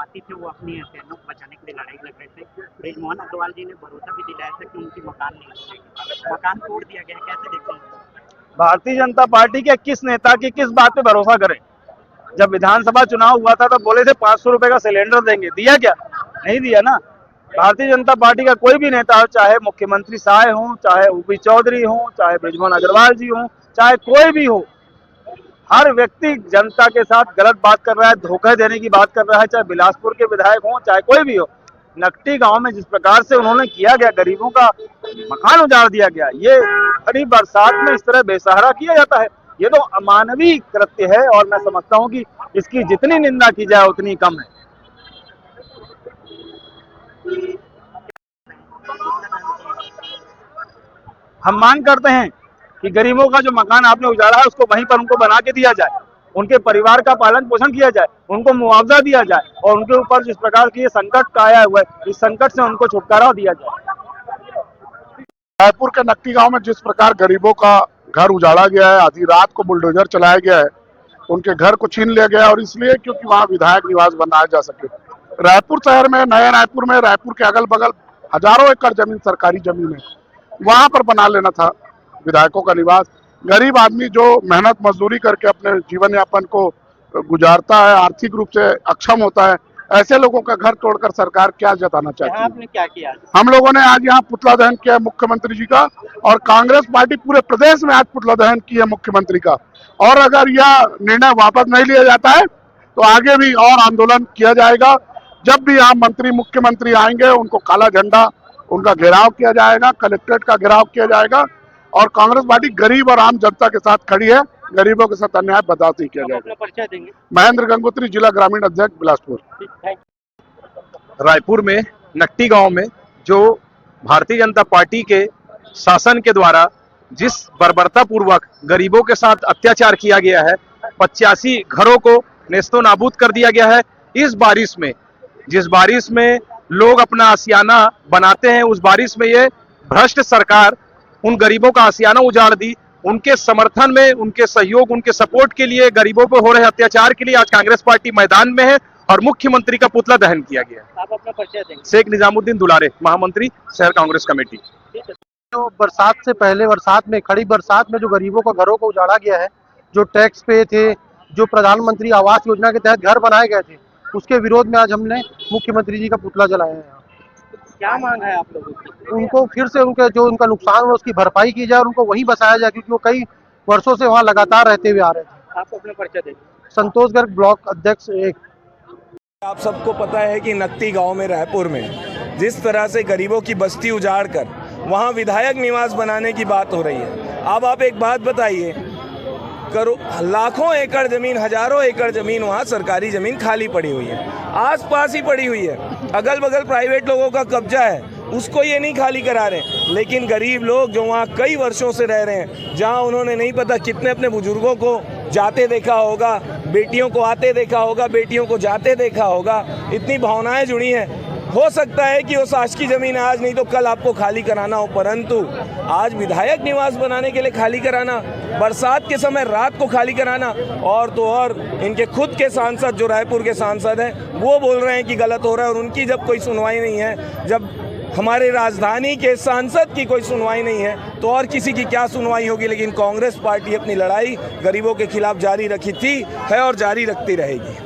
साथी थे वो अपनी बहनों को बचाने के लिए लड़ाई लड़ रहे थे। बृजमोहन अग्रवाल जी ने भरोसा भी दिलाया था कि उनकी मकान नहीं तोड़ेंगे, मकान तोड़ दिया गया, कैसे देखते हैं? भारतीय जनता पार्टी के किस नेता की किस बात पे भरोसा करें? जब विधानसभा चुनाव हुआ था तो बोले थे 500 रुपए का सिलेंडर देंगे, दिया क्या? नहीं दिया ना। भारतीय जनता पार्टी का कोई भी नेता हो, चाहे मुख्यमंत्री साय हो, चाहे ऊपी चौधरी हो, चाहे बृजमोहन अग्रवाल जी हो, चाहे कोई भी हो, हर व्यक्ति जनता के साथ गलत बात कर रहा है, धोखा देने की बात कर रहा है, चाहे बिलासपुर के विधायक हो, चाहे कोई भी हो। नकटी गांव में जिस प्रकार से उन्होंने किया गया, गरीबों का मकान उजाड़ दिया गया, ये खड़ी बरसात में इस तरह बेसहारा किया जाता है, ये तो अमानवीय कृत्य है। और मैं समझता हूं कि इसकी जितनी निंदा की जाए उतनी कम है। हम मांग करते हैं कि गरीबों का जो मकान आपने उजाड़ा है उसको वहीं पर उनको बना के दिया जाए, उनके परिवार का पालन पोषण किया जाए, उनको मुआवजा दिया जाए और उनके ऊपर जिस प्रकार की ये संकट आया हुआ है, इस संकट से उनको छुटकारा दिया जाए। रायपुर के नकटी गांव में जिस प्रकार गरीबों का घर उजाड़ा गया है, आधी रात को बुलडोजर चलाया गया है, उनके घर को छीन लिया गया और इसलिए क्योंकि वहां विधायक निवास बनाया जा सके। रायपुर शहर में, नए रायपुर में, रायपुर के अगल बगल हजारों एकड़ जमीन सरकारी जमीन है, वहां पर बना लेना था विधायकों का निवास। गरीब आदमी जो मेहनत मजदूरी करके अपने जीवन यापन को गुजारता है, आर्थिक रूप से अक्षम होता है, ऐसे लोगों का घर तोड़कर सरकार क्या जताना चाहती है? आपने क्या किया? हम लोगों ने आज यहाँ पुतला दहन किया मुख्यमंत्री जी का, और कांग्रेस पार्टी पूरे प्रदेश में आज पुतला दहन की है मुख्यमंत्री का। और अगर यह निर्णय वापस नहीं लिया जाता है तो आगे भी और आंदोलन किया जाएगा। जब भी यहाँ मंत्री मुख्यमंत्री आएंगे उनको काला झंडा, उनका घेराव किया जाएगा, कलेक्ट्रेट का घेराव किया जाएगा। और कांग्रेस पार्टी गरीब और आम जनता के साथ खड़ी है, गरीबों के साथ अन्याय बर्दाश्त नहीं किया जाएगा। परिचय देंगे? महेंद्र गंगोत्री, जिला ग्रामीण अध्यक्ष, बिलासपुर। रायपुर में नकटी गांव में जो भारतीय जनता पार्टी के शासन के द्वारा जिस बर्बरता पूर्वक गरीबों के साथ अत्याचार किया गया है, 85 घरों को नेस्तो नाबूद कर दिया गया है। इस बारिश में, जिस बारिश में लोग अपना आशियाना बनाते हैं, उस बारिश में ये भ्रष्ट सरकार उन गरीबों का आशियाना उजाड़ दी। उनके समर्थन में, उनके सहयोग, उनके सपोर्ट के लिए, गरीबों पर हो रहे अत्याचार के लिए आज कांग्रेस पार्टी मैदान में है और मुख्यमंत्री का पुतला दहन किया गया। आप अपना परिचय देंगे? शेख निजामुद्दीन दुलारे, महामंत्री शहर कांग्रेस कमेटी। जो बरसात से पहले, बरसात में, खड़ी बरसात में जो गरीबों का घरों को उजाड़ा गया है, जो टैक्स पे थे, जो प्रधानमंत्री आवास योजना के तहत घर बनाए गए थे, उसके विरोध में आज हमने मुख्यमंत्री जी का पुतला जलाया है। क्या मांग है आप लोगों की? उनको फिर से उनका नुकसान हुआ उसकी भरपाई की जाए और उनको वहीं बसाया जाए, क्योंकि वो कई वर्षों से वहाँ लगातार रहते हुए आ रहे थे। आप अपना परिचय देंगे? संतोष गर्ग, ब्लॉक अध्यक्ष 1। आप सबको पता है कि नकटी गांव में, रायपुर में जिस तरह से गरीबों की बस्ती उजाड़ कर वहां विधायक निवास बनाने की बात हो रही है। अब आप एक बात बताइए, लाखों एकड़ जमीन, हजारों एकड़ जमीन, वहां सरकारी जमीन खाली पड़ी हुई है, आसपास ही पड़ी हुई है, अगल बगल प्राइवेट लोगों का कब्जा है, उसको ये नहीं खाली करा रहे। लेकिन गरीब लोग जो वहाँ कई वर्षों से रह रहे हैं, जहाँ उन्होंने नहीं पता कितने अपने बुजुर्गों को जाते देखा होगा, बेटियों को आते देखा होगा, बेटियों को जाते देखा होगा, इतनी भावनाएं जुड़ी हैं। हो सकता है कि वो शासकीय जमीन आज नहीं तो कल आपको खाली कराना हो, परंतु आज विधायक निवास बनाने के लिए खाली कराना, बरसात के समय रात को खाली कराना, और तो और इनके खुद के सांसद जो रायपुर के सांसद हैं वो बोल रहे हैं कि गलत हो रहा है, और उनकी जब कोई सुनवाई नहीं है, जब हमारे राजधानी के सांसद की कोई सुनवाई नहीं है, तो और किसी की क्या सुनवाई होगी। लेकिन कांग्रेस पार्टी अपनी लड़ाई गरीबों के खिलाफ जारी रखी थी, है और जारी रखती रहेगी।